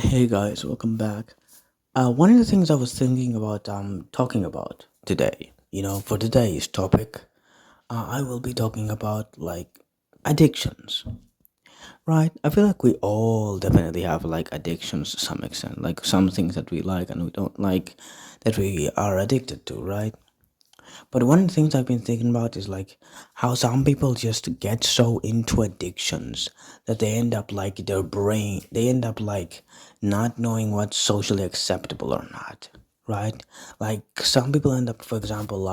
Hey guys, welcome back. One of the things I was thinking about talking about today, for today's topic, I will be talking about like addictions, right? I feel like we all definitely have like addictions to some extent, like some things that we like and we don't like that we are addicted to, right? But one of the things I've been thinking about is like how some people just get so into addictions that they end up like their brain, they end up like not knowing what's socially acceptable or not, right? Like some people end up, for example,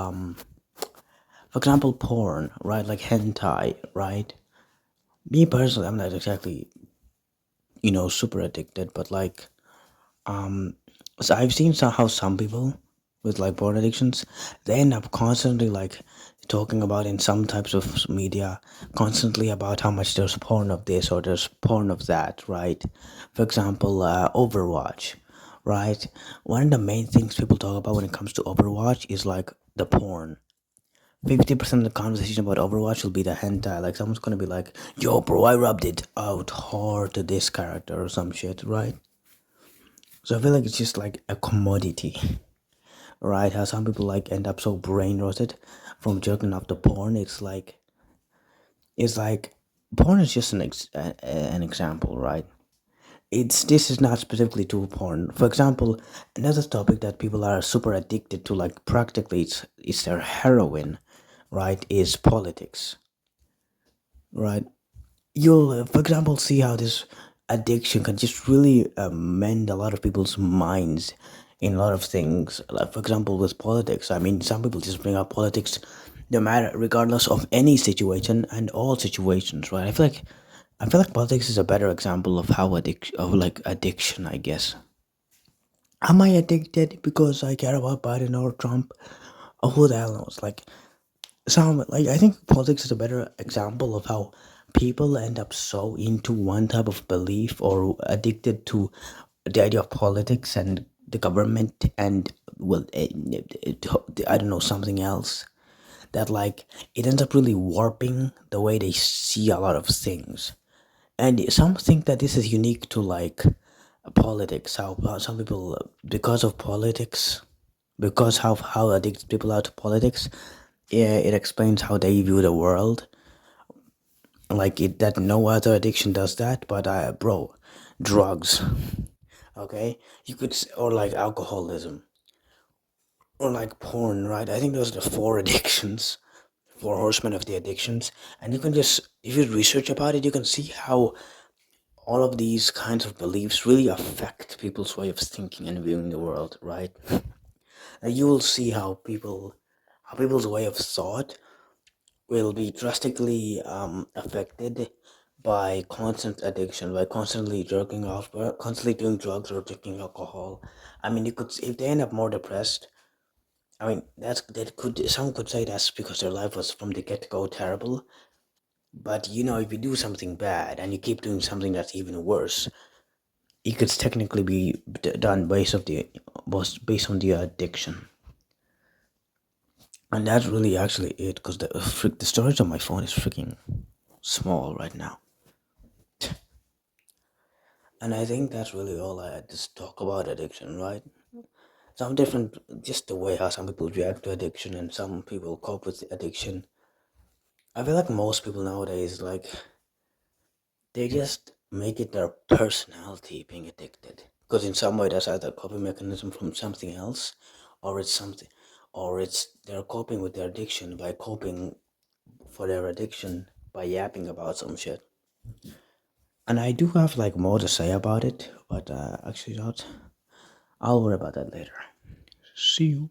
porn, right? Like hentai, right? Me personally, I'm not exactly, super addicted, but like so I've seen how some people with like porn addictions, they end up constantly like talking about in some types of media constantly about how much there's porn of this or there's porn of that, right? For example, Overwatch, right? One of the main things people talk about when it comes to Overwatch is like the porn. 50% of the conversation about Overwatch will be the hentai. Like someone's gonna be like, "Yo, bro, I rubbed it out hard to this character" or some shit, right? So I feel like it's just like a commodity, right? How some people like end up so brain rotted from jerking off the porn. It's like porn is just an example, right? It's this is not specifically to porn. For example, another topic that people are super addicted to, like practically it's their heroin, right? Is politics, right? You'll, for example, see how this addiction can just really mend a lot of people's minds in a lot of things. Like, for example, with politics, I mean, some people just bring up politics no matter, regardless of any situation and all situations, right? I feel like politics is a better example of how addiction, I guess. Am I addicted because I care about Biden or Trump? Or who the hell knows? I think politics is a better example of how people end up so into one type of belief or addicted to the idea of politics and the government and I don't know, something else, that like it ends up really warping the way they see a lot of things. And some think that this is unique to like politics, how some people, because of politics, because how addicted people are to politics, yeah, it explains how they view the world. Like it, that no other addiction does that, but bro, drugs, okay, or like alcoholism, or like porn, right? I think those are the four addictions, four horsemen of the addictions. And you can just, if you research about it, you can see how all of these kinds of beliefs really affect people's way of thinking and viewing the world, right? You will see how people's way of thought will be drastically affected by constant addiction, by constantly jerking off, or constantly doing drugs or drinking alcohol. I mean, you could, if they end up more depressed. I mean, that could, some could say that's because their life was from the get go terrible. But if you do something bad and you keep doing something that's even worse, it could technically be done based on the addiction. And that's really actually it, because the storage on my phone is freaking small right now. And I think that's really all I had to talk about addiction, right? Some different, just the way how some people react to addiction and some people cope with addiction. I feel like most people nowadays, like, they just make it their personality being addicted. Because in some way, that's either a coping mechanism from something else, or it's something, or it's they're coping with their addiction by coping for their addiction by yapping about some shit. And I do have like more to say about it, but actually not. I'll worry about that later. See you.